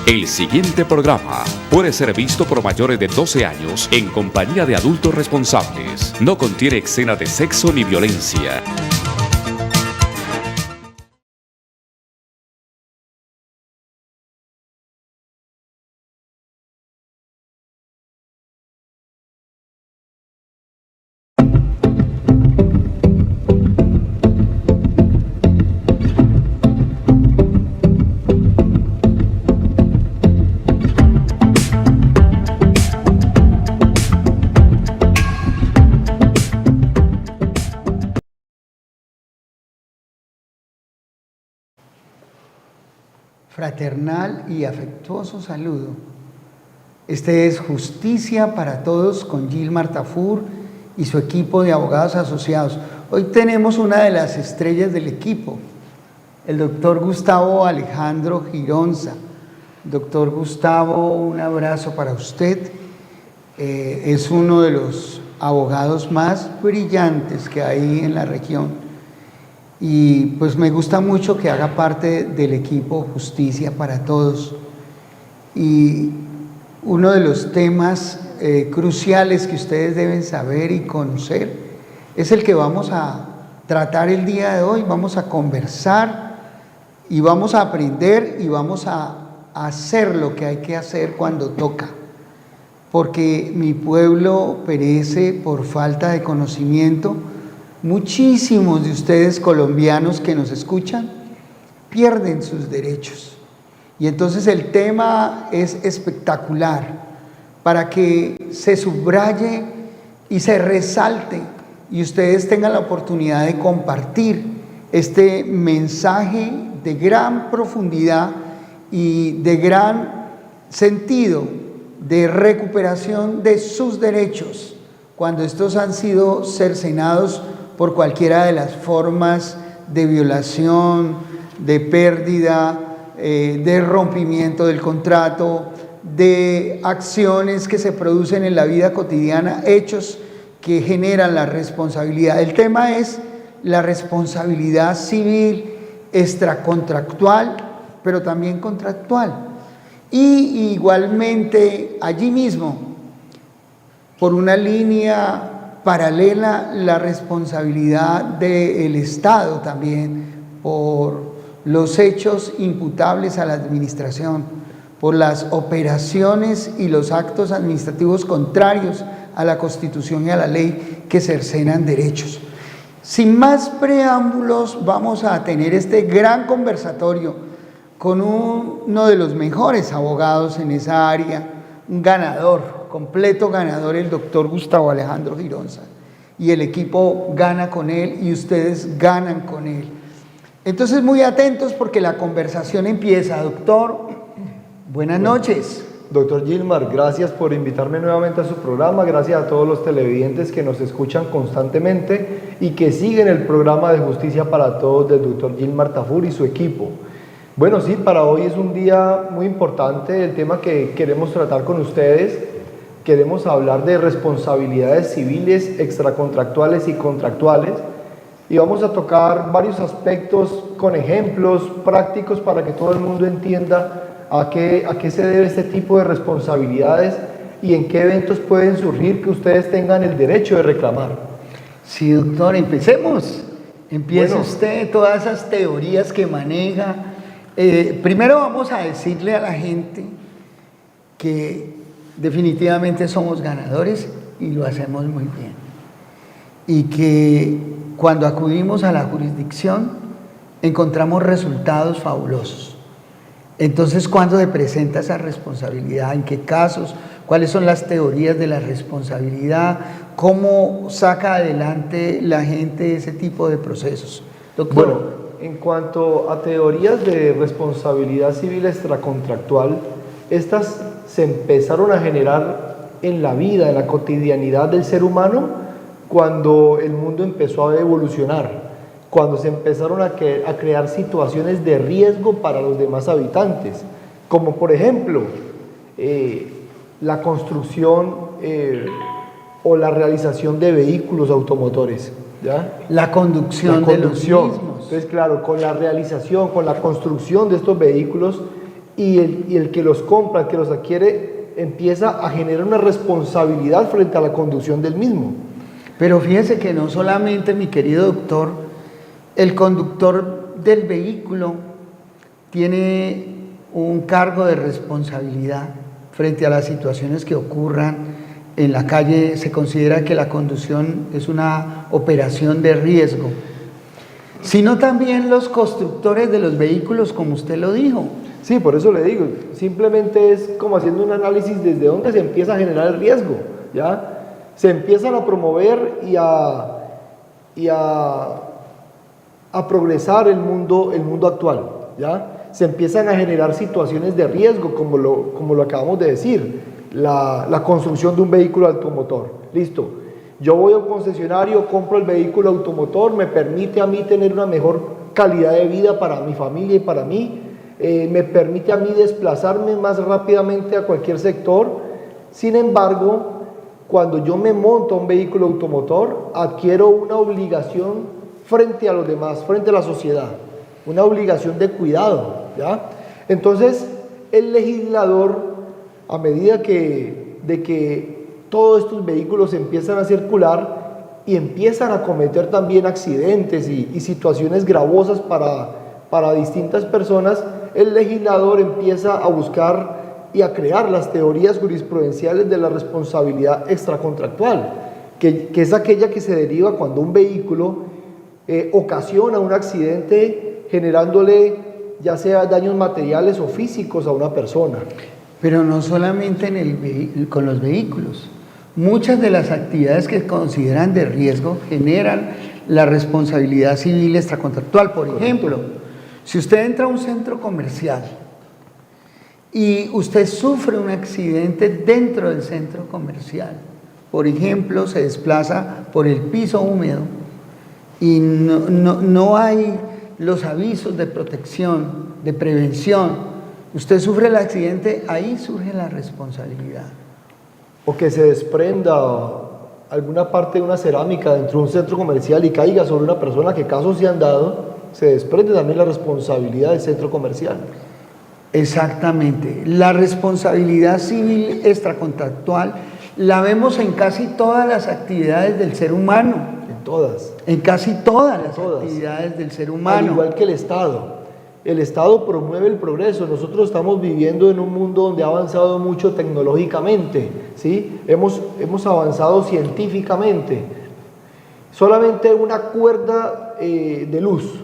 El siguiente programa puede ser visto por mayores de 12 años en compañía de adultos responsables. No contiene escena de sexo ni violencia. Fraternal y afectuoso saludo. Este es Justicia para Todos con Gilmar Tafur y su equipo de abogados asociados. Hoy tenemos una de las estrellas del equipo, el doctor Gustavo Alejandro Gironza. Doctor Gustavo, un abrazo para usted. Es uno de los abogados más brillantes que hay en la región. Y pues me gusta mucho que haga parte del equipo Justicia para Todos. Y uno de los temas cruciales que ustedes deben saber y conocer es el que vamos a tratar el día de hoy. Vamos a conversar y vamos a aprender y vamos a hacer lo que hay que hacer cuando toca. Porque mi pueblo perece por falta de conocimiento. Muchísimos de ustedes colombianos que nos escuchan pierden sus derechos. Y entonces el tema es espectacular para que se subraye y se resalte y ustedes tengan la oportunidad de compartir este mensaje de gran profundidad y de gran sentido de recuperación de sus derechos cuando estos han sido cercenados por cualquiera de las formas de violación, de pérdida, de rompimiento del contrato, de acciones que se producen en la vida cotidiana, hechos que generan la responsabilidad. El tema es la responsabilidad civil extracontractual, pero también contractual. Y igualmente allí mismo, por una línea paralela, la responsabilidad del Estado también por los hechos imputables a la administración, por las operaciones y los actos administrativos contrarios a la Constitución y a la ley que cercenan derechos. Sin más preámbulos, vamos a tener este gran conversatorio con uno de los mejores abogados en esa área, un ganador, completo ganador, el doctor Gustavo Alejandro Gironza, y el equipo gana con él y ustedes ganan con él. Entonces muy atentos porque la conversación empieza. Doctor, buenas noches. Doctor Gilmar, gracias por invitarme nuevamente a su programa, gracias a todos los televidentes que nos escuchan constantemente y que siguen el programa de Justicia para Todos del doctor Gilmar Tafur y su equipo. Bueno, sí, para hoy es un día muy importante, el tema que queremos tratar con ustedes. Queremos hablar de responsabilidades civiles, extracontractuales y contractuales, y vamos a tocar varios aspectos con ejemplos prácticos para que todo el mundo entienda a qué se debe este tipo de responsabilidades y en qué eventos pueden surgir que ustedes tengan el derecho de reclamar. Sí, doctor, empecemos. Empiece usted todas esas teorías que maneja. Primero vamos a decirle a la gente que definitivamente somos ganadores y lo hacemos muy bien. Y que cuando acudimos a la jurisdicción encontramos resultados fabulosos. Entonces, ¿cuándo se presenta esa responsabilidad? ¿En qué casos? ¿Cuáles son las teorías de la responsabilidad? ¿Cómo saca adelante la gente ese tipo de procesos? Doctor. Bueno, en cuanto a teorías de responsabilidad civil extracontractual, estas se empezaron a generar en la vida, en la cotidianidad del ser humano, cuando el mundo empezó a evolucionar, cuando se empezaron a crear situaciones de riesgo para los demás habitantes, como por ejemplo la construcción o la realización de vehículos automotores, ¿ya? La conducción de los mismos. Entonces, claro, con la realización, con la construcción de estos vehículos, y el que los compra, el que los adquiere, empieza a generar una responsabilidad frente a la conducción del mismo. Pero fíjese que no solamente, mi querido doctor, el conductor del vehículo tiene un cargo de responsabilidad frente a las situaciones que ocurran en la calle. Se considera que la conducción es una operación de riesgo, sino también los constructores de los vehículos, como usted lo dijo. Sí, por eso le digo, simplemente es como haciendo un análisis desde dónde se empieza a generar el riesgo, ¿ya? Se empiezan a promover y a progresar el mundo actual, ¿ya? Se empiezan a generar situaciones de riesgo, como lo acabamos de decir, la construcción de un vehículo automotor. Listo, yo voy a un concesionario, compro el vehículo automotor, me permite a mí tener una mejor calidad de vida para mi familia y para mí, me permite a mí desplazarme más rápidamente a cualquier sector. Sin embargo, cuando yo me monto a un vehículo automotor, adquiero una obligación frente a los demás, frente a la sociedad, una obligación de cuidado, ¿ya? Entonces, el legislador, a medida de que todos estos vehículos empiezan a circular y empiezan a cometer también accidentes y situaciones gravosas para distintas personas, el legislador empieza a buscar y a crear las teorías jurisprudenciales de la responsabilidad extracontractual, que es aquella que se deriva cuando un vehículo ocasiona un accidente generándole ya sea daños materiales o físicos a una persona. Pero no solamente con los vehículos. Muchas de las actividades que consideran de riesgo generan la responsabilidad civil extracontractual. Por ejemplo, si usted entra a un centro comercial y usted sufre un accidente dentro del centro comercial, por ejemplo, se desplaza por el piso húmedo y no hay los avisos de protección, de prevención, usted sufre el accidente, ahí surge la responsabilidad. O que se desprenda alguna parte de una cerámica dentro de un centro comercial y caiga sobre una persona, que casos se han dado, se desprende también la responsabilidad del centro comercial. Exactamente. La responsabilidad civil extracontractual la vemos en casi todas las actividades del ser humano. En todas. En casi todas las actividades del ser humano. Al igual que el Estado. El Estado promueve el progreso. Nosotros estamos viviendo en un mundo donde ha avanzado mucho tecnológicamente, ¿sí? Hemos avanzado científicamente. Solamente una cuerda de luz,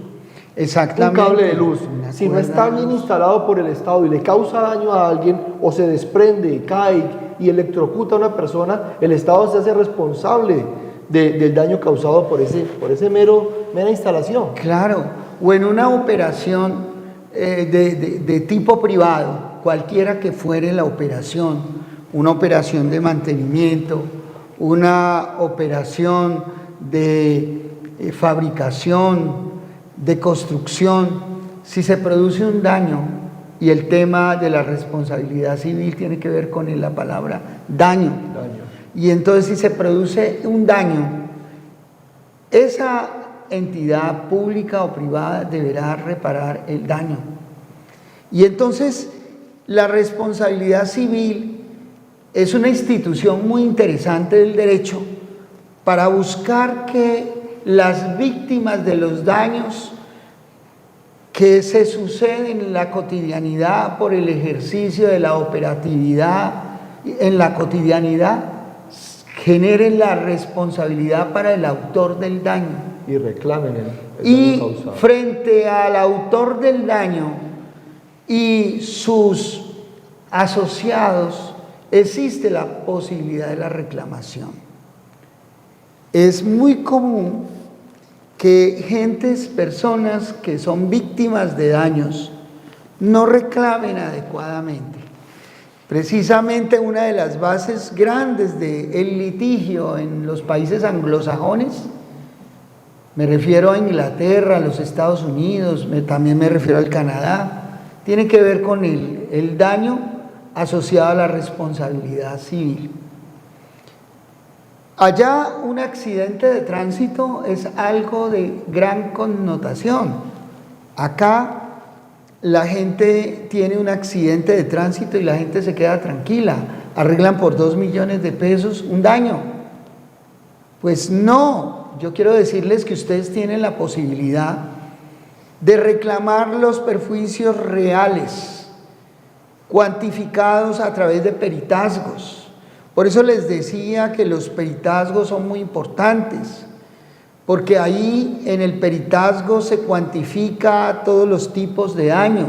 exactamente, un cable de luz, si no está bien instalado por el Estado y le causa daño a alguien, o se desprende, cae y electrocuta a una persona, el Estado se hace responsable del daño causado por ese mera instalación. Claro, o en una operación de tipo privado, cualquiera que fuere la operación, una operación de mantenimiento, una operación de fabricación, de construcción, si se produce un daño, y el tema de la responsabilidad civil tiene que ver con la palabra daño. Y entonces, si se produce un daño, esa entidad pública o privada deberá reparar el daño. Y entonces, la responsabilidad civil es una institución muy interesante del derecho para buscar que las víctimas de los daños que se suceden en la cotidianidad por el ejercicio de la operatividad en la cotidianidad generen la responsabilidad para el autor del daño. Y reclamen el y daño causado. Frente al autor del daño y sus asociados existe la posibilidad de la reclamación. Es muy común que personas que son víctimas de daños no reclamen adecuadamente. Precisamente una de las bases grandes del litigio en los países anglosajones, me refiero a Inglaterra, a los Estados Unidos, también me refiero al Canadá, tiene que ver con el daño asociado a la responsabilidad civil. Allá un accidente de tránsito es algo de gran connotación. Acá la gente tiene un accidente de tránsito y la gente se queda tranquila, arreglan por 2 millones de pesos un daño. Pues no, yo quiero decirles que ustedes tienen la posibilidad de reclamar los perjuicios reales, cuantificados a través de peritazgos. Por eso les decía que los peritazgos son muy importantes, porque ahí en el peritazgo se cuantifica todos los tipos de daño,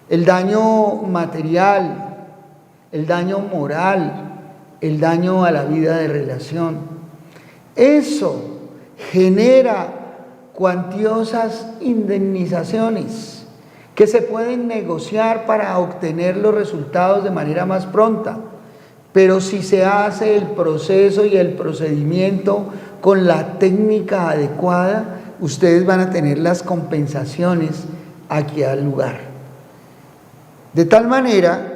el daño material, el daño moral, el daño a la vida de relación. Eso genera cuantiosas indemnizaciones que se pueden negociar para obtener los resultados de manera más pronta, pero si se hace el proceso y el procedimiento con la técnica adecuada, ustedes van a tener las compensaciones aquí al lugar. De tal manera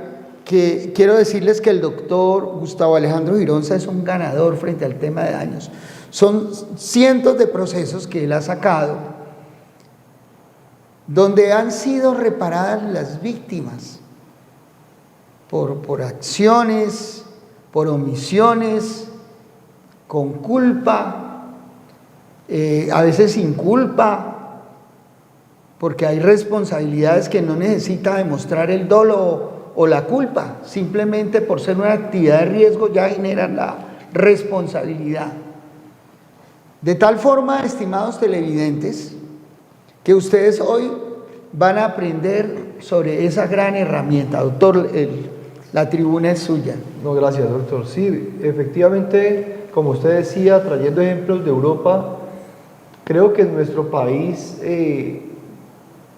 que quiero decirles que el doctor Gustavo Alejandro Gironza es un ganador frente al tema de daños. Son cientos de procesos que él ha sacado donde han sido reparadas las víctimas por acciones, por omisiones, con culpa, a veces sin culpa, porque hay responsabilidades que no necesita demostrar el dolo o la culpa, simplemente por ser una actividad de riesgo ya generan la responsabilidad. De tal forma, estimados televidentes, que ustedes hoy van a aprender sobre esa gran herramienta. Doctor, la tribuna es suya. No, gracias, doctor. Sí, efectivamente, como usted decía, trayendo ejemplos de Europa, creo que en nuestro país, en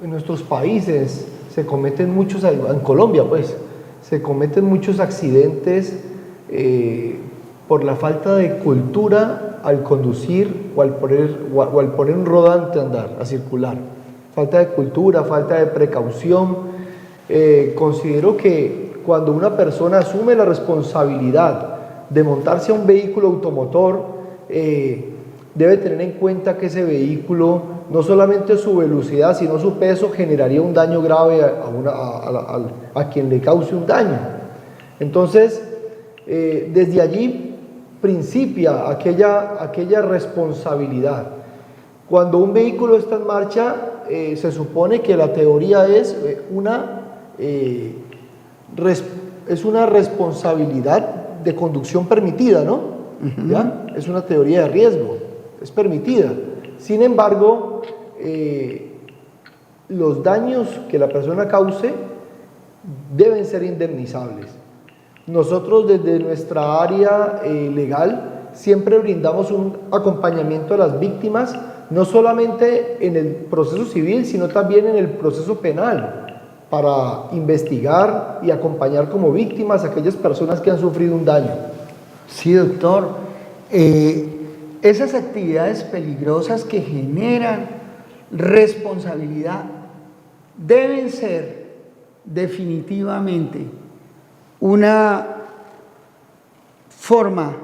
nuestros países, se cometen muchos, en Colombia pues, se cometen muchos accidentes por la falta de cultura al conducir o al poner un rodante a andar, a circular. Falta de cultura, falta de precaución. Considero que cuando una persona asume la responsabilidad de montarse a un vehículo automotor, debe tener en cuenta que ese vehículo, no solamente su velocidad, sino su peso, generaría un daño grave a quien le cause un daño. Entonces, desde allí principia aquella responsabilidad. Cuando un vehículo está en marcha, se supone que la teoría es una responsabilidad de conducción permitida, ¿no? ¿Ya? Es una teoría de riesgo, es permitida. Sin embargo, los daños que la persona cause deben ser indemnizables. Nosotros desde nuestra área legal siempre brindamos un acompañamiento a las víctimas, no solamente en el proceso civil, sino también en el proceso penal, para investigar y acompañar como víctimas a aquellas personas que han sufrido un daño. Sí, doctor. Esas actividades peligrosas que generan responsabilidad deben ser definitivamente una forma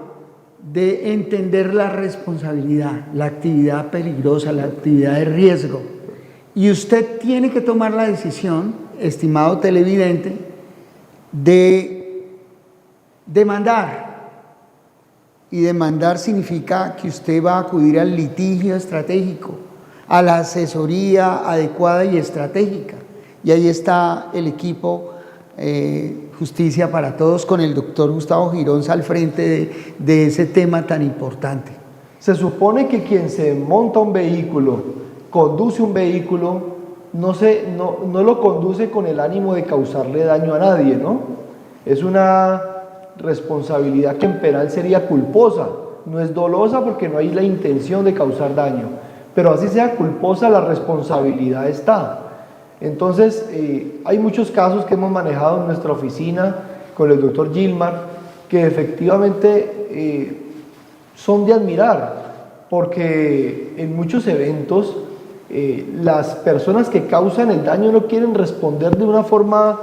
de entender la responsabilidad, la actividad peligrosa, la actividad de riesgo. Y usted tiene que tomar la decisión, estimado televidente, de demandar. Y demandar significa que usted va a acudir al litigio estratégico, a la asesoría adecuada y estratégica. Y ahí está el equipo Justicia para Todos con el doctor Gustavo Gironza al frente de ese tema tan importante. Se supone que quien se monta un vehículo, conduce un vehículo, no lo conduce con el ánimo de causarle daño a nadie, ¿no? Es una responsabilidad que en penal sería culposa, no es dolosa porque no hay la intención de causar daño, pero así sea culposa, la responsabilidad está. Entonces, hay muchos casos que hemos manejado en nuestra oficina con el doctor Gilmar que efectivamente son de admirar, porque en muchos eventos las personas que causan el daño no quieren responder de una forma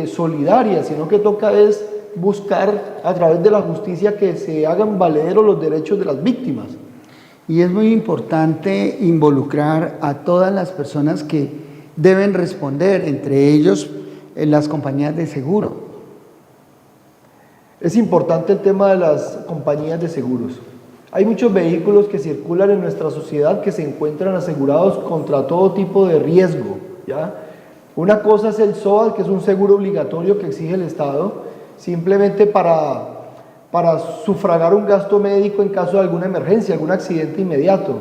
solidaria, sino que toca es buscar a través de la justicia que se hagan valederos los derechos de las víctimas. Y es muy importante involucrar a todas las personas que deben responder, entre ellos las compañías de seguro. Es importante el tema de las compañías de seguros. Hay muchos vehículos que circulan en nuestra sociedad que se encuentran asegurados contra todo tipo de riesgo, ¿ya? Una cosa es el SOAT, que es un seguro obligatorio que exige el Estado, simplemente para sufragar un gasto médico en caso de alguna emergencia, algún accidente inmediato.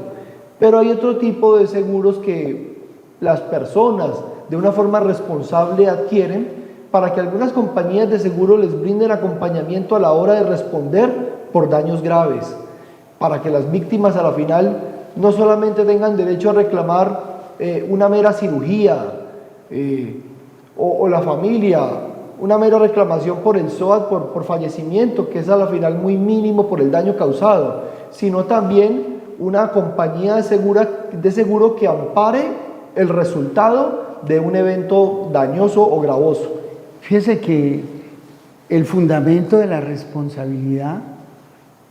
Pero hay otro tipo de seguros que las personas de una forma responsable adquieren para que algunas compañías de seguro les brinden acompañamiento a la hora de responder por daños graves, para que las víctimas a la final no solamente tengan derecho a reclamar una mera cirugía o la familia, una mera reclamación por el SOAT, por fallecimiento, que es a la final muy mínimo por el daño causado, sino también una compañía de seguro que ampare el resultado de un evento dañoso o gravoso. Fíjese que el fundamento de la responsabilidad,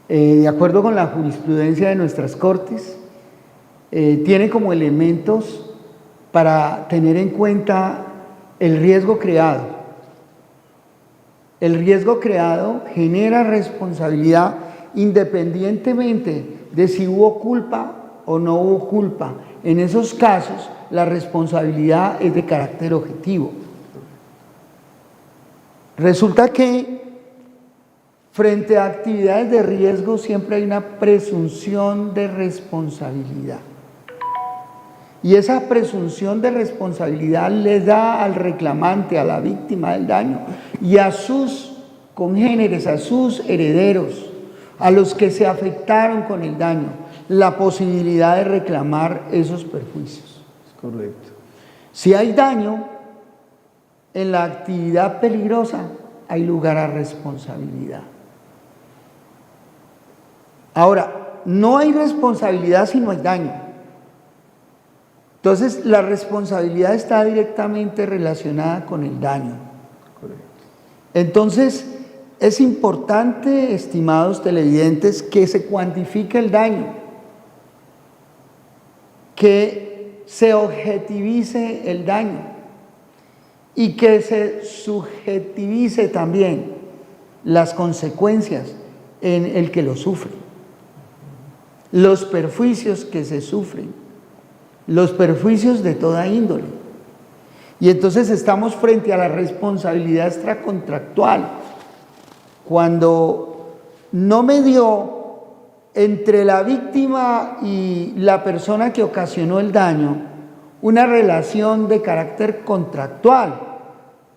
de acuerdo con la jurisprudencia de nuestras cortes, tiene como elementos para tener en cuenta el riesgo creado. El riesgo creado genera responsabilidad independientemente de si hubo culpa o no hubo culpa. En esos casos, la responsabilidad es de carácter objetivo. Resulta que frente a actividades de riesgo siempre hay una presunción de responsabilidad. Y esa presunción de responsabilidad le da al reclamante, a la víctima del daño y a sus congéneres, a sus herederos, a los que se afectaron con el daño, la posibilidad de reclamar esos perjuicios. Es correcto. Si hay daño en la actividad peligrosa, hay lugar a responsabilidad. Ahora, no hay responsabilidad si no hay daño. Entonces, la responsabilidad está directamente relacionada con el daño. Correcto. Entonces, es importante, estimados televidentes, que se cuantifique el daño, que se objetivice el daño y que se subjetivice también las consecuencias en el que lo sufre, los perjuicios que se sufren, los perjuicios de toda índole. Y entonces estamos frente a la responsabilidad extracontractual. Cuando no me dio entre la víctima y la persona que ocasionó el daño una relación de carácter contractual,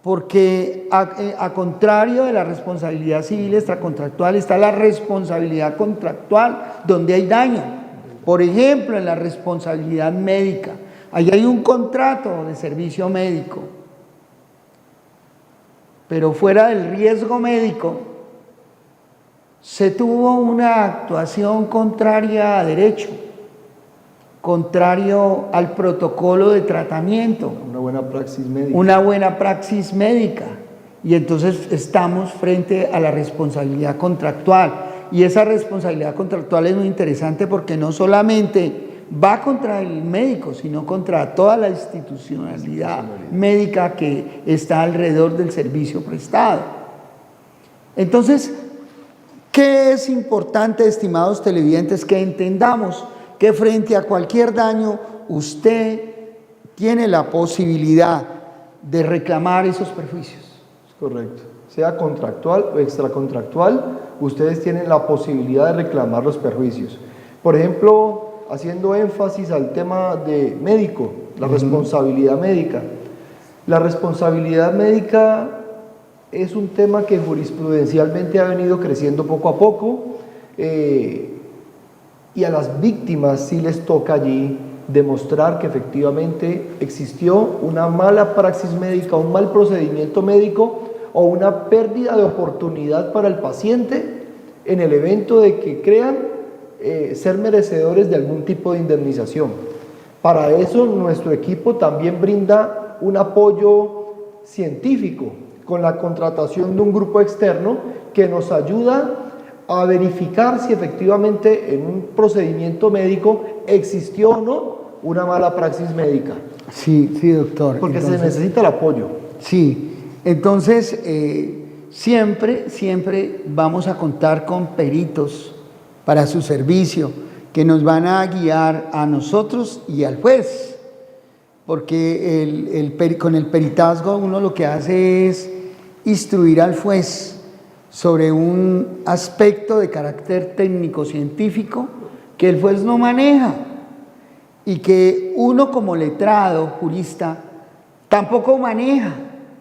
porque a contrario de la responsabilidad civil extracontractual está la responsabilidad contractual donde hay daño. Por ejemplo, en la responsabilidad médica, ahí hay un contrato de servicio médico, pero fuera del riesgo médico se tuvo una actuación contraria a derecho, contrario al protocolo de tratamiento. Una buena praxis médica. Una buena praxis médica. Y entonces estamos frente a la responsabilidad contractual. Y esa responsabilidad contractual es muy interesante porque no solamente va contra el médico, sino contra toda la institucionalidad médica que está alrededor del servicio prestado. Entonces, ¿qué es importante, estimados televidentes? Que entendamos que frente a cualquier daño, usted tiene la posibilidad de reclamar esos perjuicios. Es correcto. Sea contractual o extracontractual, ustedes tienen la posibilidad de reclamar los perjuicios. Por ejemplo, haciendo énfasis al tema de médico, la responsabilidad médica. La responsabilidad médica es un tema que jurisprudencialmente ha venido creciendo poco a poco y a las víctimas sí les toca allí demostrar que efectivamente existió una mala praxis médica, un mal procedimiento médico o una pérdida de oportunidad para el paciente en el evento de que crean ser merecedores de algún tipo de indemnización. Para eso nuestro equipo también brinda un apoyo científico con la contratación de un grupo externo que nos ayuda a verificar si efectivamente en un procedimiento médico existió o no una mala praxis médica. Sí, sí, doctor. Porque Entonces, se necesita el apoyo. sí, entonces siempre vamos a contar con peritos para su servicio que nos van a guiar a nosotros y al juez, porque con el peritazgo uno lo que hace es instruir al juez sobre un aspecto de carácter técnico-científico que el juez no maneja y que uno como letrado, jurista, tampoco maneja.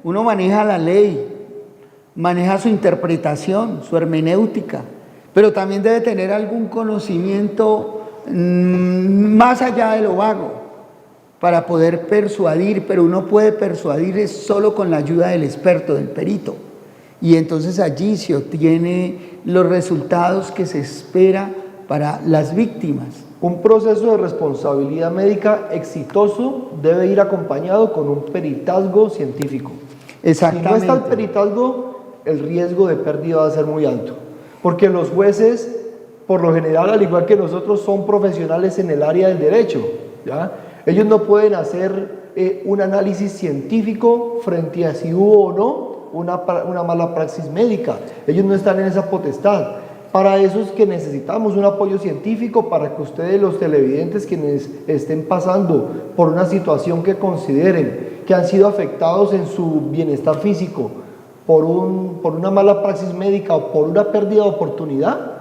Uno maneja la ley, maneja su interpretación, su hermenéutica, pero también debe tener algún conocimiento más allá de lo vago para poder persuadir, pero uno puede persuadir es solo con la ayuda del experto, del perito. Y entonces allí se obtiene los resultados que se espera para las víctimas. Un proceso de responsabilidad médica exitoso debe ir acompañado con un peritazgo científico. Exactamente. Si no está el peritazgo, el riesgo de pérdida va a ser muy alto. Porque los jueces, por lo general, al igual que nosotros, son profesionales en el área del derecho, ¿ya? Ellos no pueden hacer un análisis científico frente a si hubo o no una mala praxis médica. Ellos no están en esa potestad. Para eso es que necesitamos un apoyo científico para que ustedes, los televidentes, quienes estén pasando por una situación que consideren que han sido afectados en su bienestar físico por una mala praxis médica o por una pérdida de oportunidad,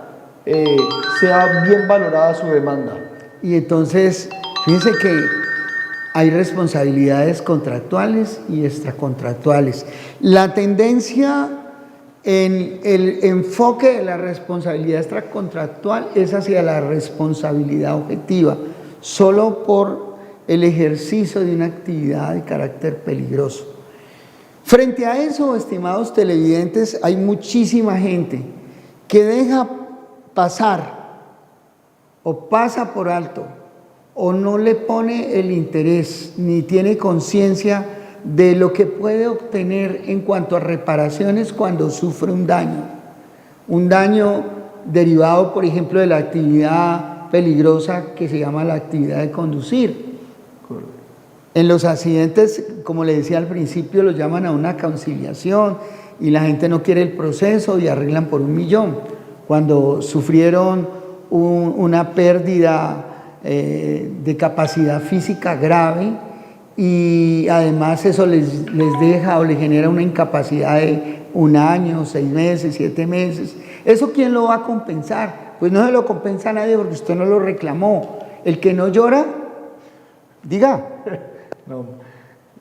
sea bien valorada su demanda. Y entonces, fíjense que hay responsabilidades contractuales y extracontractuales. La tendencia en el enfoque de la responsabilidad extracontractual es hacia la responsabilidad objetiva, solo por el ejercicio de una actividad de carácter peligroso. Frente a eso, estimados televidentes, hay muchísima gente que deja pasar o pasa por alto o no le pone el interés ni tiene conciencia de lo que puede obtener en cuanto a reparaciones cuando sufre un daño derivado, por ejemplo, de la actividad peligrosa que se llama la actividad de conducir. En los accidentes, como le decía al principio, los llaman a una conciliación y la gente no quiere el proceso y arreglan por 1 millón. Cuando sufrieron una pérdida de capacidad física grave y además eso les deja o les genera una incapacidad de 1 año, 6 meses, 7 meses. ¿Eso quién lo va a compensar? Pues no se lo compensa a nadie porque usted no lo reclamó. El que no llora, diga.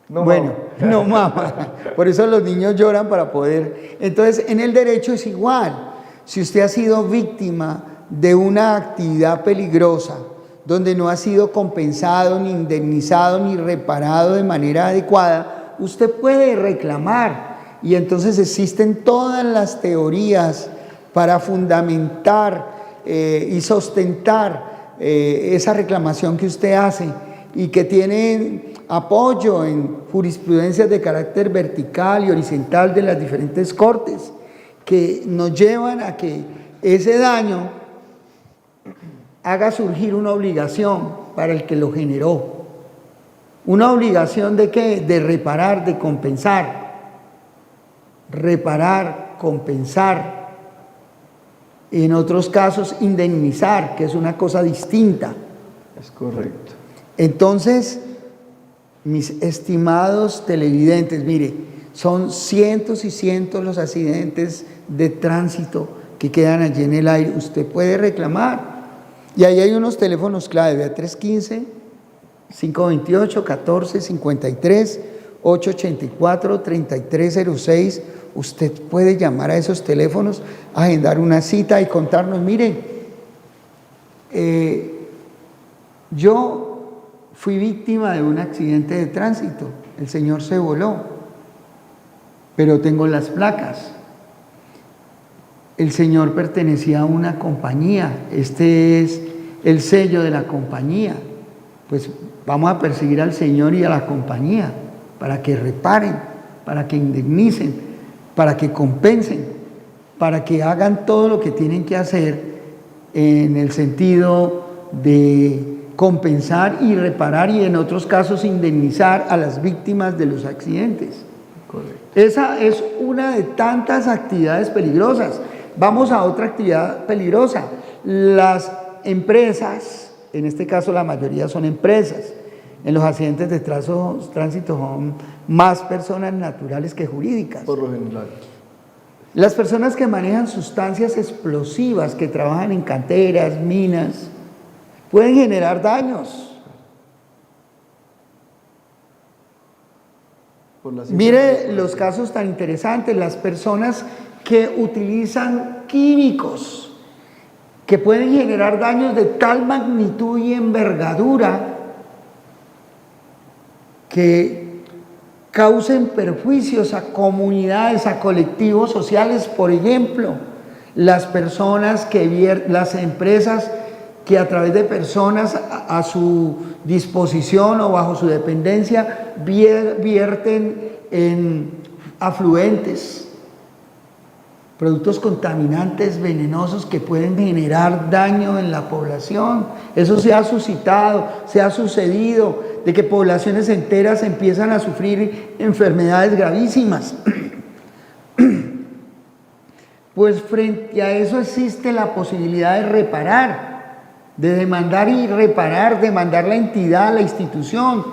No, bueno, mama. no mama. Por eso los niños lloran para poder. Entonces, en el derecho es igual. Si usted ha sido víctima de una actividad peligrosa, donde no ha sido compensado, ni indemnizado, ni reparado de manera adecuada, usted puede reclamar. Y entonces existen todas las teorías para fundamentar y sustentar esa reclamación que usted hace y que tienen apoyo en jurisprudencias de carácter vertical y horizontal de las diferentes cortes, que nos llevan a que ese daño haga surgir una obligación para el que lo generó. ¿Una obligación de qué? De reparar, de compensar. Reparar, compensar. En otros casos, indemnizar, que es una cosa distinta. Es correcto. Entonces, mis estimados televidentes, mire, son cientos y cientos los accidentes de tránsito que quedan allí en el aire. Usted puede reclamar. Y ahí hay unos teléfonos clave, vea, 315-528-1453, 884-3306. Usted puede llamar a esos teléfonos, agendar una cita y contarnos, mire, yo fui víctima de un accidente de tránsito, el señor se voló, pero tengo las placas. El señor pertenecía a una compañía, este es el sello de la compañía. Pues vamos a perseguir al señor y a la compañía para que reparen, para que indemnicen, para que compensen, para que hagan todo lo que tienen que hacer en el sentido de compensar y reparar y en otros casos indemnizar a las víctimas de los accidentes. Correcto. Esa es una de tantas actividades peligrosas. Vamos a otra actividad peligrosa. Las empresas, en este caso la mayoría son empresas, en los accidentes de tránsito son más personas naturales que jurídicas. Por lo general. Las personas que manejan sustancias explosivas, que trabajan en canteras, minas, pueden generar daños. Mire los casos tan interesantes, las personas que utilizan químicos que pueden generar daños de tal magnitud y envergadura que causen perjuicios a comunidades, a colectivos sociales. Por ejemplo, las empresas que a través de personas a su disposición o bajo su dependencia vierten en afluentes productos contaminantes venenosos que pueden generar daño en la población. Eso se ha suscitado, se ha sucedido, de que poblaciones enteras empiezan a sufrir enfermedades gravísimas. Pues frente a eso existe la posibilidad de reparar, de demandar y reparar, demandar la entidad, la institución.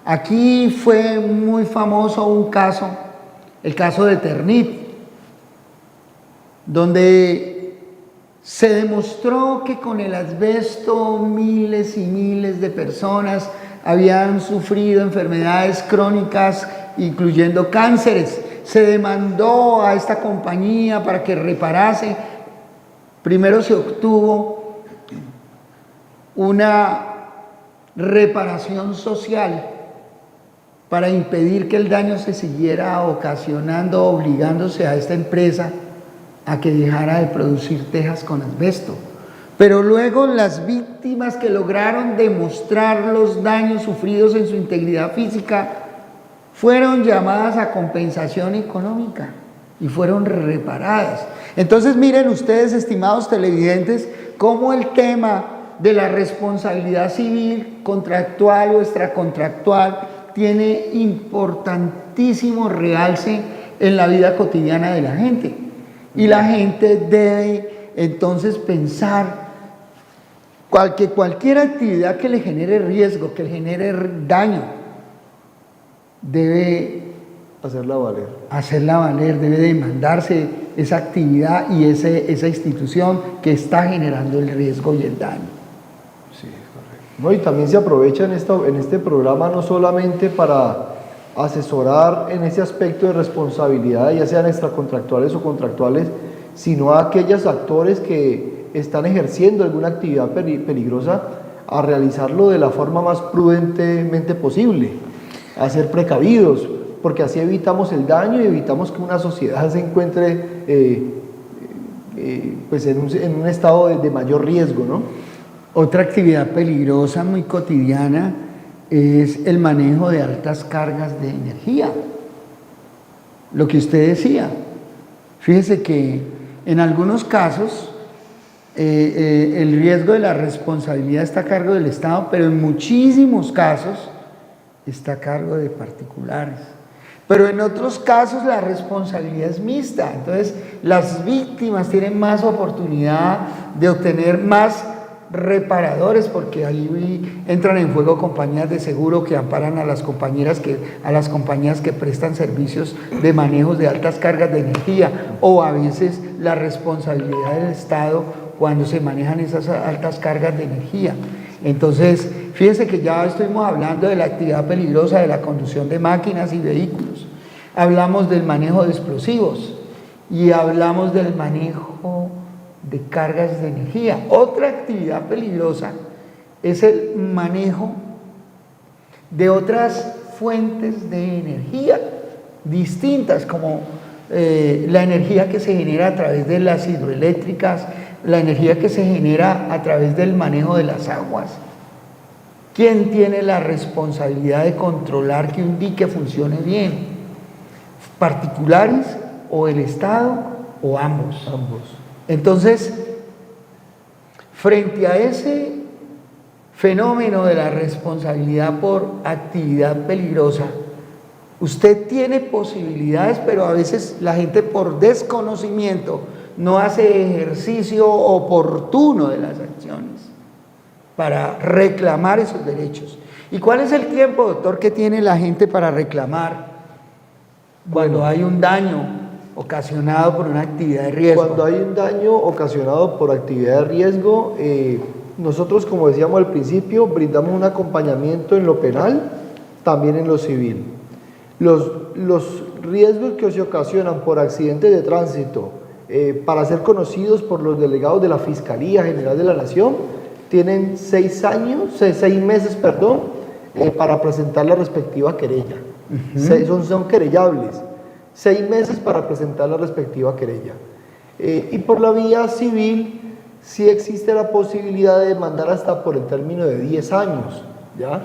Aquí fue muy famoso un caso, el caso de Ternit, donde se demostró que con el asbesto miles y miles de personas habían sufrido enfermedades crónicas, incluyendo cánceres. Se demandó a esta compañía para que reparase. Primero se obtuvo una reparación social para impedir que el daño se siguiera ocasionando, obligándose a esta empresa a que dejara de producir tejas con asbesto. Pero luego las víctimas que lograron demostrar los daños sufridos en su integridad física fueron llamadas a compensación económica y fueron reparadas. Entonces miren ustedes, estimados televidentes, cómo el tema de la responsabilidad civil, contractual o extracontractual, tiene importantísimo realce en la vida cotidiana de la gente. Y la gente debe entonces pensar que cualquier actividad que le genere riesgo, que le genere daño, debe hacerla valer, debe demandarse esa actividad y esa institución que está generando el riesgo y el daño. Sí, correcto. No, y también se aprovecha en este programa no solamente para asesorar en ese aspecto de responsabilidad, ya sean extracontractuales o contractuales, sino a aquellos actores que están ejerciendo alguna actividad peligrosa, a realizarlo de la forma más prudentemente posible, a ser precavidos, porque así evitamos el daño y evitamos que una sociedad se encuentre pues en un estado de mayor riesgo, ¿no? Otra actividad peligrosa muy cotidiana es el manejo de altas cargas de energía. Lo que usted decía, fíjese que en algunos casos el riesgo de la responsabilidad está a cargo del Estado, pero en muchísimos casos está a cargo de particulares. Pero en otros casos la responsabilidad es mixta, entonces las víctimas tienen más oportunidad de obtener más reparadores, porque ahí entran en juego compañías de seguro que amparan a las compañías que prestan servicios de manejos de altas cargas de energía, o a veces la responsabilidad del Estado cuando se manejan esas altas cargas de energía. Entonces, fíjense que ya estuvimos hablando de la actividad peligrosa de la conducción de máquinas y vehículos, hablamos del manejo de explosivos y hablamos del manejo de cargas de energía. Otra actividad peligrosa es el manejo de otras fuentes de energía distintas, como la energía que se genera a través de las hidroeléctricas, la energía que se genera a través del manejo de las aguas. ¿Quién tiene la responsabilidad de controlar que un dique funcione bien? ¿Particulares o el Estado o ambos? Ambos. Entonces, frente a fenómeno de la responsabilidad por actividad peligrosa, usted tiene posibilidades, pero a veces la gente por desconocimiento no hace ejercicio oportuno de las acciones para reclamar esos derechos. ¿Y cuál es el tiempo, doctor, que tiene la gente para reclamar cuando hay un daño ocasionado por una actividad de riesgo? Cuando hay un daño ocasionado por actividad de riesgo, nosotros, como decíamos al principio, brindamos un acompañamiento en lo penal, también en lo civil. Los riesgos que se ocasionan por accidentes de tránsito, para ser conocidos por los delegados de la Fiscalía General de la Nación, tienen 6 meses, para presentar la respectiva querella. Son querellables. 6 meses para presentar la respectiva querella. Y por la vía civil sí existe la posibilidad de demandar hasta por el término de 10 años, ¿ya?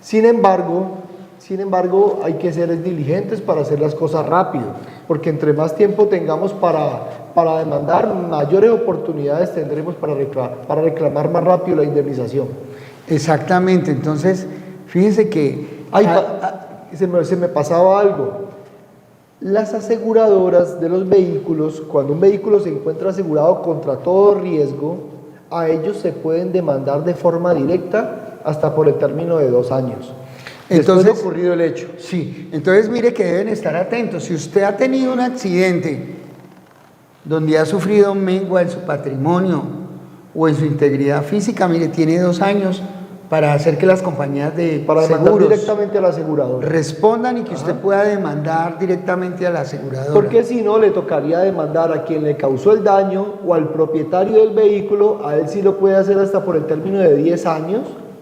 Sin embargo, hay que ser diligentes para hacer las cosas rápido, porque entre más tiempo tengamos para demandar, mayores oportunidades tendremos para reclamar más rápido la indemnización. Exactamente, entonces, fíjense que... se me pasaba algo. Las aseguradoras de los vehículos, cuando un vehículo se encuentra asegurado contra todo riesgo, a ellos se pueden demandar de forma directa hasta por el término de 2 años. Entonces, después de ocurrido el hecho. Sí, entonces mire que deben estar atentos. Si usted ha tenido un accidente donde ha sufrido mengua en su patrimonio o en su integridad física, mire, tiene 2 años para hacer que las compañías de seguros directamente a la aseguradora respondan y que usted pueda demandar directamente a la aseguradora. Porque si no, le tocaría demandar a quien le causó el daño o al propietario del vehículo. A él sí lo puede hacer hasta por el término de 10 años,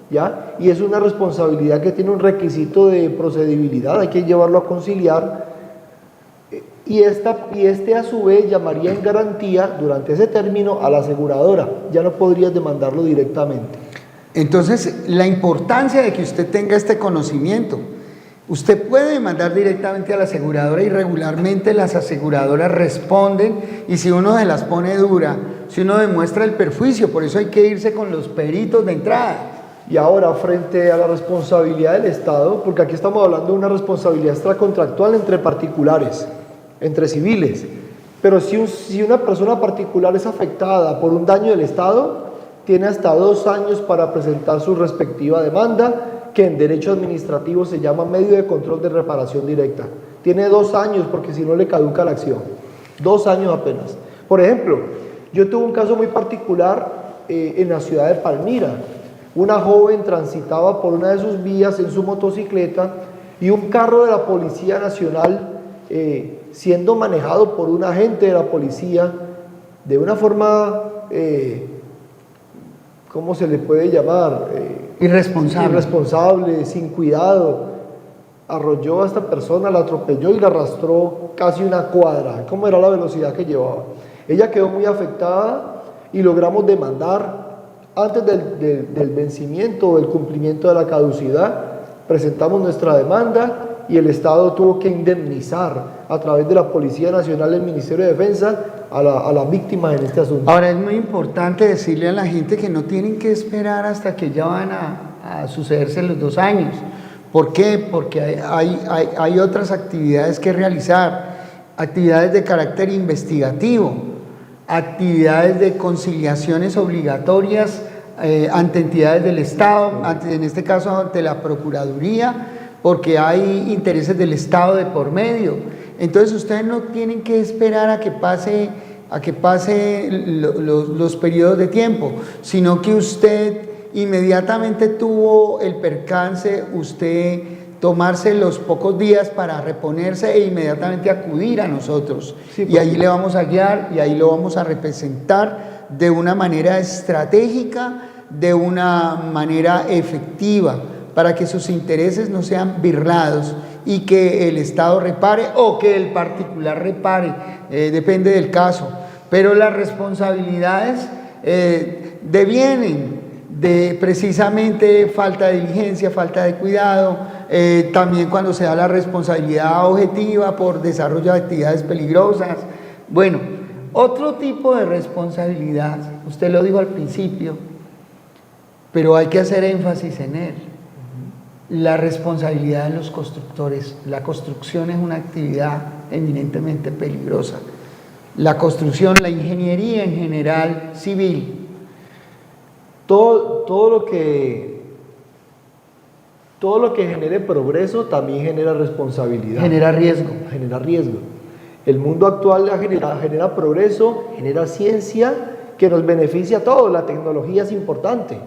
¿ya? Y es una responsabilidad que tiene un requisito de procedibilidad, hay que llevarlo a conciliar. Y este a su vez llamaría en garantía durante ese término a la aseguradora, ya no podrías demandarlo directamente. Entonces, la importancia de que usted tenga este conocimiento. Usted puede demandar directamente a la aseguradora y regularmente las aseguradoras responden, y si uno se las pone dura, si uno demuestra el perjuicio, por eso hay que irse con los peritos de entrada. Y ahora, frente a la responsabilidad del Estado, porque aquí estamos hablando de una responsabilidad extracontractual entre particulares, entre civiles, pero si una persona particular es afectada por un daño del Estado, tiene hasta 2 años para presentar su respectiva demanda, que en derecho administrativo se llama medio de control de reparación directa. Tiene 2 años porque si no le caduca la acción. 2 años apenas. Por ejemplo, yo tuve un caso muy particular en la ciudad de Palmira. Una joven transitaba por una de sus vías en su motocicleta y un carro de la Policía Nacional, siendo manejado por un agente de la policía de una forma... ¿cómo se le puede llamar? Irresponsable, sin cuidado. Arrolló a esta persona, la atropelló y la arrastró casi 1 cuadra. ¿Cómo era la velocidad que llevaba? Ella quedó muy afectada y logramos demandar antes del vencimiento o del cumplimiento de la caducidad. Presentamos nuestra demanda y el Estado tuvo que indemnizar a través de la Policía Nacional del Ministerio de Defensa a las víctimas en este asunto. Ahora, es muy importante decirle a la gente que no tienen que esperar hasta que ya van a sucederse los 2 años. ¿Por qué? Porque hay otras actividades que realizar, actividades de carácter investigativo, actividades de conciliaciones obligatorias ante entidades del Estado, en este caso ante la Procuraduría, porque hay intereses del Estado de por medio. Entonces ustedes no tienen que esperar a que pase los periodos de tiempo, sino que usted inmediatamente tuvo el percance, usted tomarse los pocos días para reponerse e inmediatamente acudir a nosotros. Sí, y ahí le vamos a guiar y ahí lo vamos a representar de una manera estratégica, de una manera efectiva, para que sus intereses no sean birlados y que el Estado repare o que el particular repare, depende del caso. Pero las responsabilidades devienen de precisamente falta de diligencia, falta de cuidado, también cuando se da la responsabilidad objetiva por desarrollo de actividades peligrosas. Bueno, otro tipo de responsabilidad, usted lo dijo al principio, pero hay que hacer énfasis en él. La responsabilidad de los constructores. La construcción es una actividad eminentemente peligrosa. La construcción, la ingeniería en general civil. Todo lo que genere progreso también genera responsabilidad. Genera riesgo. Genera riesgo. El mundo actual genera progreso, genera ciencia que nos beneficia a todos. La tecnología es importante,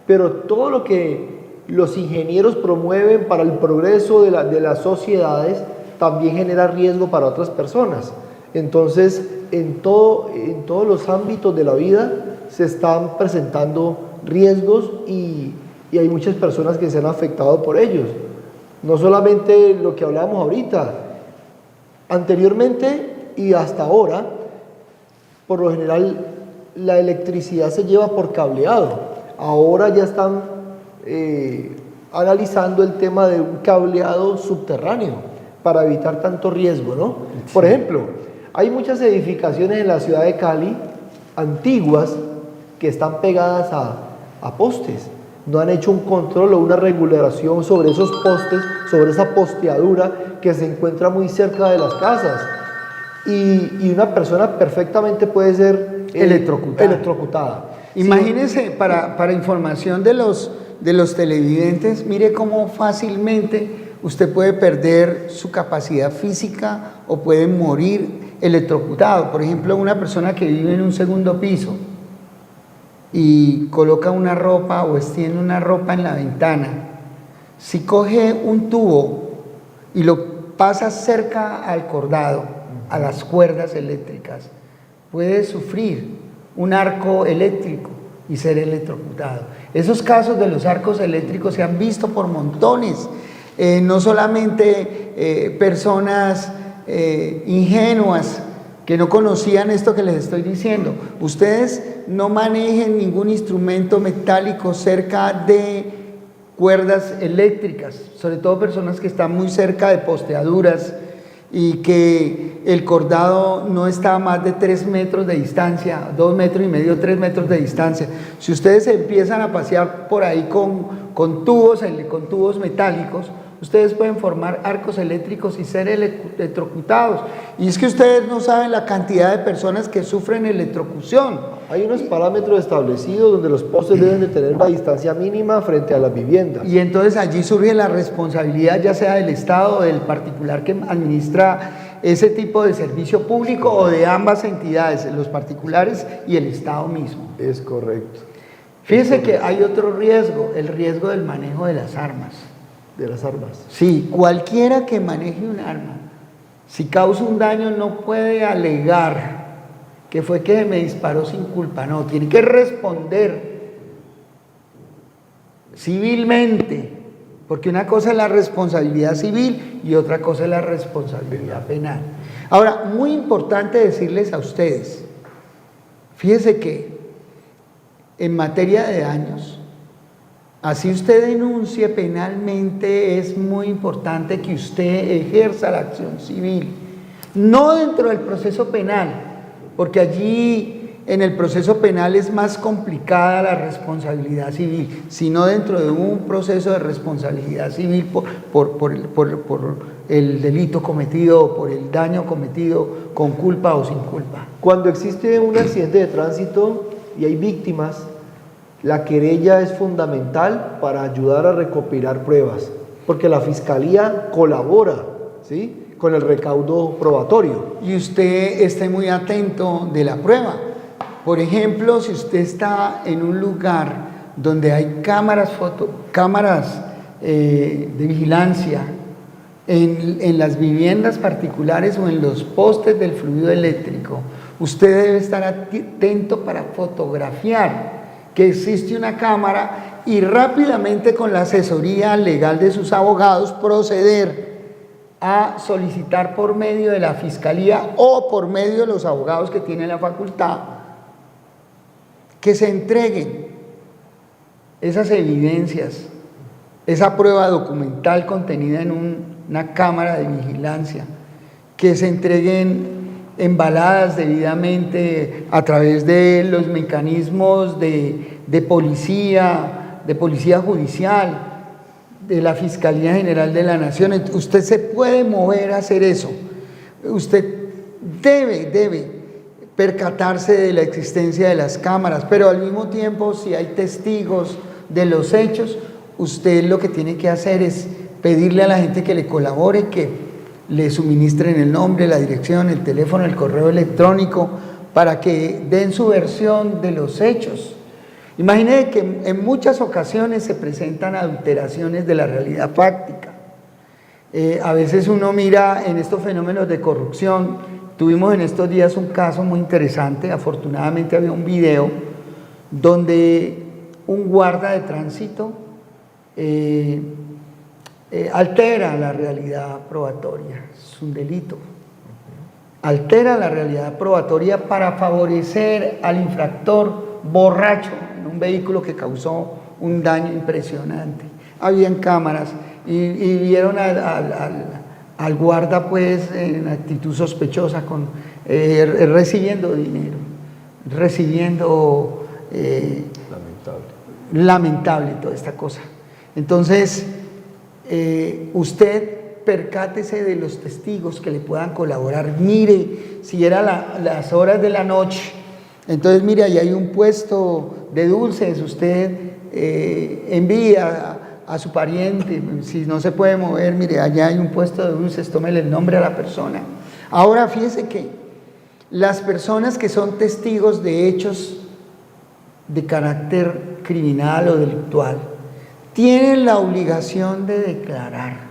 pero todo lo que los ingenieros promueven para el progreso de las sociedades también genera riesgo para otras personas. Entonces, en todos los ámbitos de la vida se están presentando riesgos y hay muchas personas que se han afectado por ellos. No solamente lo que hablábamos ahorita, anteriormente y hasta ahora, por lo general la electricidad se lleva por cableado. Ahora ya están analizando el tema de un cableado subterráneo para evitar tanto riesgo, ¿no? Sí. Por ejemplo, hay muchas edificaciones en la ciudad de Cali antiguas que están pegadas a postes. No han hecho un control o una regulación sobre esos postes, sobre esa posteadura que se encuentra muy cerca de las casas. Y una persona perfectamente puede ser electrocutada. Imagínense, sí. Para información de los televidentes, mire cómo fácilmente usted puede perder su capacidad física o puede morir electrocutado. Por ejemplo, una persona que vive en un segundo piso y coloca una ropa o extiende una ropa en la ventana, si coge un tubo y lo pasa cerca al cordado, a las cuerdas eléctricas, puede sufrir un arco eléctrico y ser electrocutado. Esos casos de los arcos eléctricos se han visto por montones, no solamente personas ingenuas que no conocían esto que les estoy diciendo. Ustedes no manejen ningún instrumento metálico cerca de cuerdas eléctricas, sobre todo personas que están muy cerca de posteaduras y que el cordado no está a más de 3 metros de distancia, 2,5 metros, 3 metros de distancia. Si ustedes se empiezan a pasear por ahí con tubos metálicos, ustedes pueden formar arcos eléctricos y ser electrocutados. Y es que ustedes no saben la cantidad de personas que sufren electrocución. Hay unos parámetros establecidos donde los postes deben de tener una distancia mínima frente a las viviendas. Y entonces allí surge la responsabilidad, ya sea del Estado o del particular que administra ese tipo de servicio público, o de ambas entidades, los particulares y el Estado mismo. Es correcto. Fíjese que hay otro riesgo, el riesgo del manejo de las armas. De las armas. Sí, cualquiera que maneje un arma, si causa un daño, no puede alegar que fue que me disparó sin culpa, no, tiene que responder civilmente, porque una cosa es la responsabilidad civil y otra cosa es la responsabilidad penal. Ahora, muy importante decirles a ustedes, fíjese que en materia de daños, así usted denuncie penalmente, es muy importante que usted ejerza la acción civil, no dentro del proceso penal, porque allí en el proceso penal es más complicada la responsabilidad civil, sino dentro de un proceso de responsabilidad civil por el delito cometido o por el daño cometido con culpa o sin culpa. Cuando existe un accidente de tránsito y hay víctimas, la querella es fundamental para ayudar a recopilar pruebas, porque la Fiscalía colabora, ¿sí?, con el recaudo probatorio. Y usted esté muy atento de la prueba. Por ejemplo, si usted está en un lugar donde hay cámaras de vigilancia, en las viviendas particulares o en los postes del fluido eléctrico, usted debe estar atento para fotografiar que existe una cámara y rápidamente, con la asesoría legal de sus abogados, proceder a solicitar por medio de la Fiscalía o por medio de los abogados que tienen la facultad que se entreguen esas evidencias, esa prueba documental contenida en una cámara de vigilancia, que se entreguen embaladas debidamente a través de los mecanismos de policía, de Policía Judicial, de la Fiscalía General de la Nación. Usted se puede mover a hacer eso. Usted debe percatarse de la existencia de las cámaras, pero al mismo tiempo, si hay testigos de los hechos, usted lo que tiene que hacer es pedirle a la gente que le colabore, que le suministren el nombre, la dirección, el teléfono, el correo electrónico, para que den su versión de los hechos. Imagínense que en muchas ocasiones se presentan adulteraciones de la realidad fáctica. A veces uno mira en estos fenómenos de corrupción. Tuvimos en estos días un caso muy interesante. Afortunadamente había un video donde un guarda de tránsito altera la realidad probatoria. Es un delito. Altera la realidad probatoria para favorecer al infractor borracho en un vehículo que causó un daño impresionante. Habían cámaras y vieron al guarda pues en actitud sospechosa, recibiendo dinero, recibiendo lamentable toda esta cosa. Entonces usted percátese de los testigos que le puedan colaborar. Mire, si era las horas de la noche, entonces mire, ahí hay un puesto de dulces, usted envía a su pariente, si no se puede mover, mire, allá hay un puesto de dulces, tómele el nombre a la persona. Ahora fíjese que las personas que son testigos de hechos de carácter criminal o delictual tienen la obligación de declarar.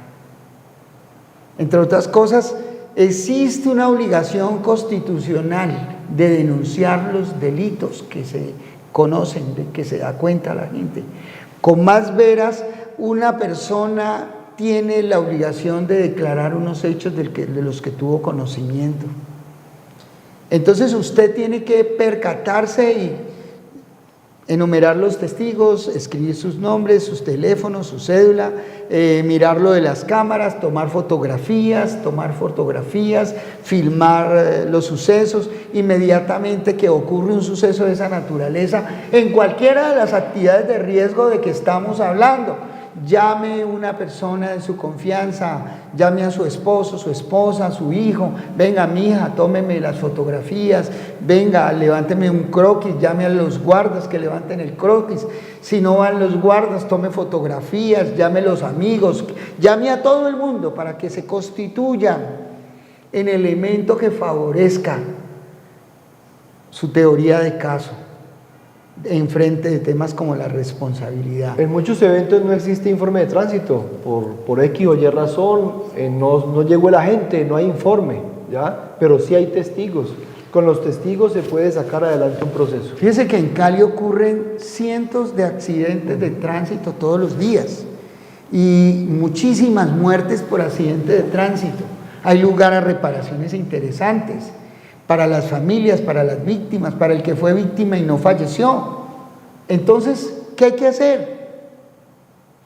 Entre otras cosas, existe una obligación constitucional de denunciar los delitos que se conocen, de que se da cuenta la gente. Con más veras, una persona tiene la obligación de declarar unos hechos de los que tuvo conocimiento. Entonces usted tiene que percatarse y enumerar los testigos, escribir sus nombres, sus teléfonos, su cédula, mirar lo de las cámaras, tomar fotografías, filmar los sucesos. Inmediatamente que ocurre un suceso de esa naturaleza, en cualquiera de las actividades de riesgo de que estamos hablando, llame una persona de su confianza, llame a su esposo, su esposa, su hijo, venga mi hija, tómeme las fotografías, venga, levánteme un croquis, llame a los guardas que levanten el croquis, si no van los guardas, tome fotografías, llame a los amigos, llame a todo el mundo para que se constituya en elemento que favorezca su teoría de caso en frente de temas como la responsabilidad. En muchos eventos no existe informe de tránsito, por X o Y razón, no llegó el agente, no hay informe, ¿ya? Pero sí hay testigos. Con los testigos se puede sacar adelante un proceso. Fíjese que en Cali ocurren cientos de accidentes de tránsito todos los días y muchísimas muertes por accidentes de tránsito. Hay lugar a reparaciones interesantes para las familias, para las víctimas, para el que fue víctima y no falleció. Entonces, ¿qué hay que hacer?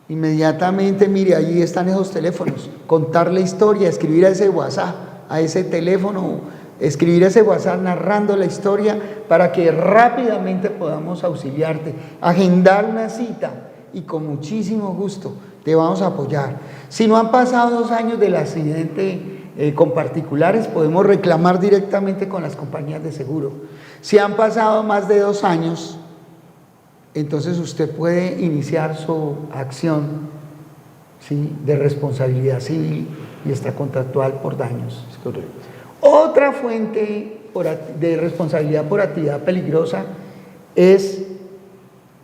Inmediatamente, mire, allí están esos teléfonos, contar la historia, escribir a ese WhatsApp, a ese teléfono, escribir a ese WhatsApp narrando la historia para que rápidamente podamos auxiliarte, agendar una cita y con muchísimo gusto te vamos a apoyar. Si no han pasado 2 años del accidente con particulares, podemos reclamar directamente con las compañías de seguro. Si han pasado más de 2 años, entonces usted puede iniciar su acción, ¿sí?, de responsabilidad civil y extracontractual por daños. Es correcto. Otra fuente de responsabilidad por actividad peligrosa es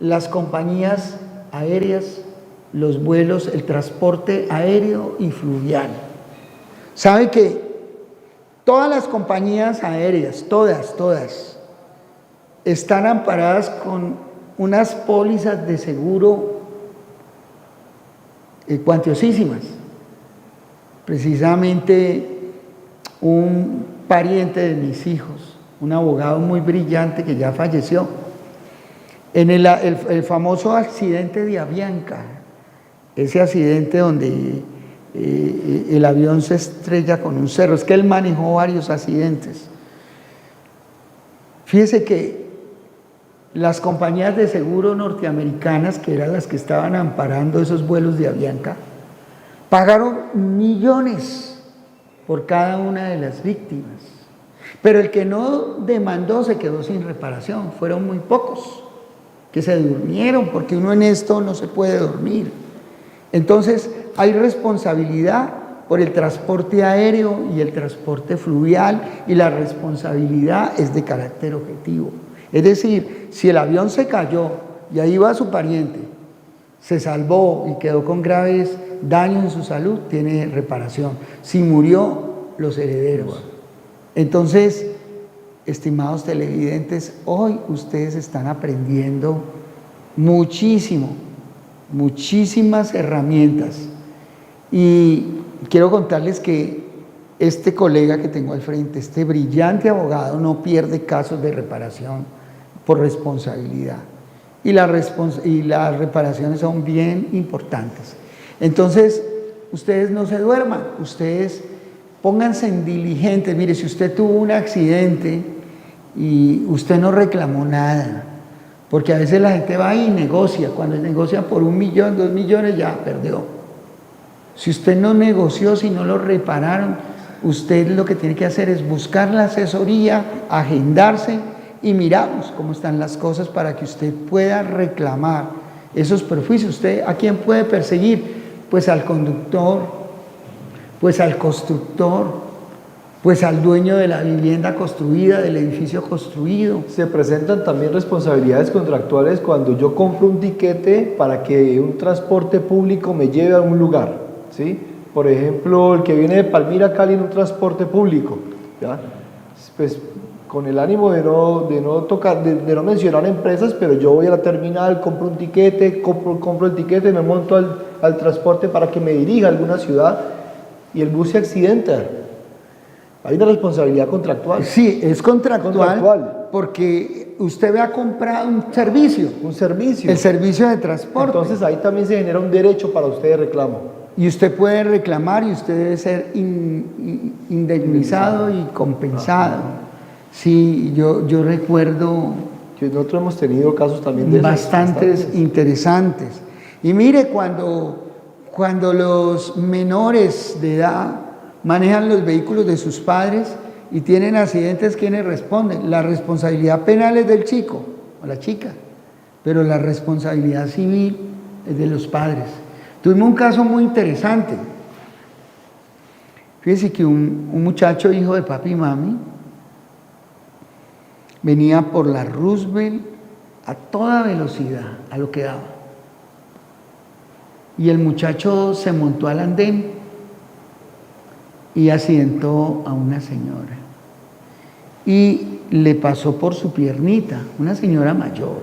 las compañías aéreas, los vuelos, el transporte aéreo y fluvial. ¿Sabe que todas las compañías aéreas, todas, están amparadas con unas pólizas de seguro cuantiosísimas? Precisamente un pariente de mis hijos, un abogado muy brillante que ya falleció, en el famoso accidente de Avianca, ese accidente donde el avión se estrella con un cerro, es que él manejó varios accidentes. Fíjese que las compañías de seguro norteamericanas, que eran las que estaban amparando esos vuelos de Avianca, pagaron millones por cada una de las víctimas. Pero el que no demandó se quedó sin reparación. Fueron muy pocos que se durmieron, porque uno en esto no se puede dormir. Entonces hay responsabilidad por el transporte aéreo y el transporte fluvial, y la responsabilidad es de carácter objetivo. Es decir, si el avión se cayó y ahí va su pariente, se salvó y quedó con graves daños en su salud, tiene reparación. Si murió, los herederos. Entonces, estimados televidentes, hoy ustedes están aprendiendo muchísimo, muchísimas herramientas. Y quiero contarles que este colega que tengo al frente, este brillante abogado, no pierde casos de reparación por responsabilidad. Y las reparaciones son bien importantes. Entonces, ustedes no se duerman, ustedes pónganse en diligentes. Mire, si usted tuvo un accidente y usted no reclamó nada, porque a veces la gente va y negocia, cuando negocia por 1 millón, 2 millones, ya perdió. Si usted no negoció, si no lo repararon, usted lo que tiene que hacer es buscar la asesoría, agendarse y miramos cómo están las cosas para que usted pueda reclamar esos perjuicios. ¿Usted a quién puede perseguir? Pues al conductor, pues al constructor, pues al dueño de la vivienda construida, del edificio construido. Se presentan también responsabilidades contractuales cuando yo compro un tiquete para que un transporte público me lleve a un lugar, ¿sí? Por ejemplo, el que viene de Palmira a Cali en un transporte público, ¿ya? Pues con el ánimo de no mencionar empresas, pero yo voy a la terminal, compro un tiquete, compro el tiquete, me monto al transporte para que me dirija a alguna ciudad y el bus se accidenta. Hay una responsabilidad contractual. Sí, es contractual. Porque usted ha comprado un servicio. Un servicio. El servicio de transporte. Entonces ahí también se genera un derecho para usted de reclamo. Y usted puede reclamar y usted debe ser indemnizado y compensado. Sí, yo recuerdo nosotros hemos tenido casos también de bastantes interesantes. Y mire, cuando los menores de edad manejan los vehículos de sus padres y tienen accidentes, ¿quiénes responden? La responsabilidad penal es del chico o la chica, pero la responsabilidad civil es de los padres. Tuvimos un caso muy interesante. Fíjese que un muchacho hijo de papi y mami venía por la Roosevelt a toda velocidad, a lo que daba. Y el muchacho se montó al andén y accidentó a una señora. Y le pasó por su piernita, una señora mayor.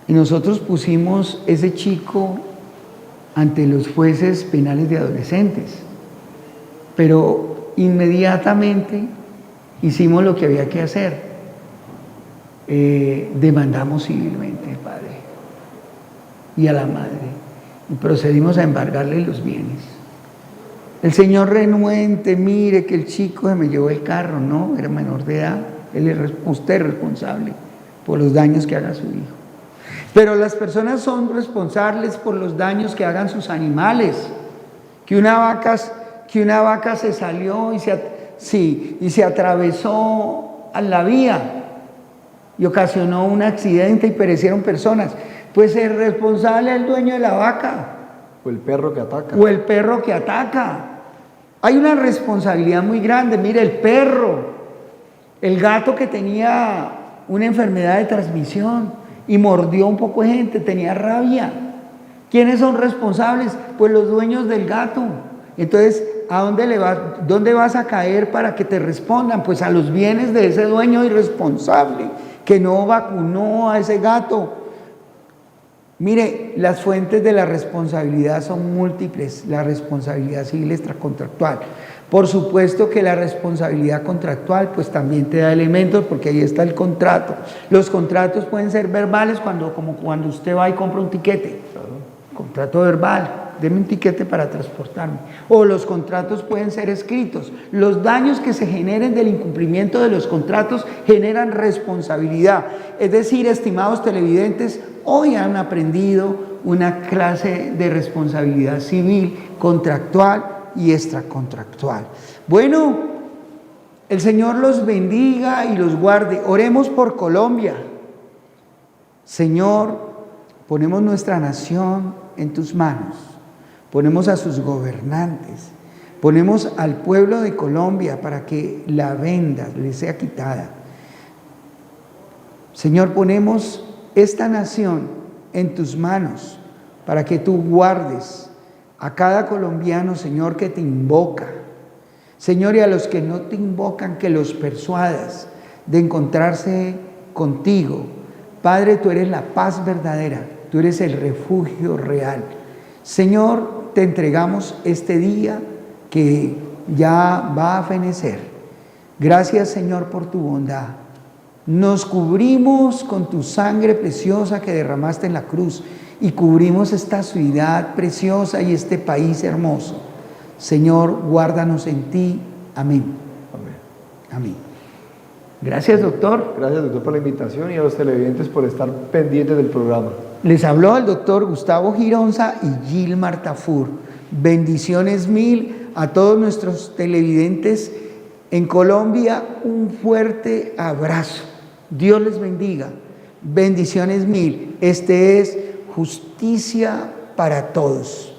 Y nosotros pusimos ese chico ante los jueces penales de adolescentes. Pero inmediatamente hicimos lo que había que hacer. Demandamos civilmente al padre y a la madre y procedimos a embargarle los bienes. El señor renuente, mire que el chico se me llevó el carro, no, era menor de edad, usted es responsable por los daños que haga su hijo. Pero las personas son responsables por los daños que hagan sus animales, que una vaca se salió y se atravesó a la vía y ocasionó un accidente y perecieron personas. Pues el responsable es el dueño de la vaca. O el perro que ataca. O el perro que ataca. Hay una responsabilidad muy grande. Mire, el perro, el gato que tenía una enfermedad de transmisión y mordió un poco de gente, tenía rabia. ¿Quiénes son responsables? Pues los dueños del gato. Entonces, ¿dónde vas a caer para que te respondan? Pues a los bienes de ese dueño irresponsable que no vacunó a ese gato. Mire, las fuentes de la responsabilidad son múltiples. La responsabilidad civil extracontractual. Por supuesto que la responsabilidad contractual pues también te da elementos, porque ahí está el contrato. Los contratos pueden ser verbales como cuando usted va y compra un tiquete. Contrato verbal. deme un tiquete para transportarme. O los contratos pueden ser escritos. Los daños que se generen del incumplimiento de los contratos generan responsabilidad. Es decir, estimados televidentes, hoy han aprendido una clase de responsabilidad civil, contractual y extracontractual. Bueno, el Señor los bendiga y los guarde. Oremos por Colombia. Señor, ponemos nuestra nación en tus manos. Ponemos a sus gobernantes. Ponemos al pueblo de Colombia para que la venda le sea quitada. Señor, ponemos esta nación en tus manos para que tú guardes a cada colombiano, Señor, que te invoca. Señor, y a los que no te invocan, que los persuadas de encontrarse contigo. Padre, tú eres la paz verdadera, tú eres el refugio real. Señor, te entregamos este día que ya va a fenecer. Gracias, Señor, por tu bondad. Nos cubrimos con tu sangre preciosa que derramaste en la cruz y cubrimos esta ciudad preciosa y este país hermoso. Señor, guárdanos en ti. Amén. Amén. Amén. Gracias, doctor. Gracias, doctor, por la invitación y a los televidentes por estar pendientes del programa. Les habló el doctor Gustavo Gironza y Gilmar Tafur. Bendiciones mil a todos nuestros televidentes en Colombia. Un fuerte abrazo. Dios les bendiga. Bendiciones mil. Este es Justicia para Todos.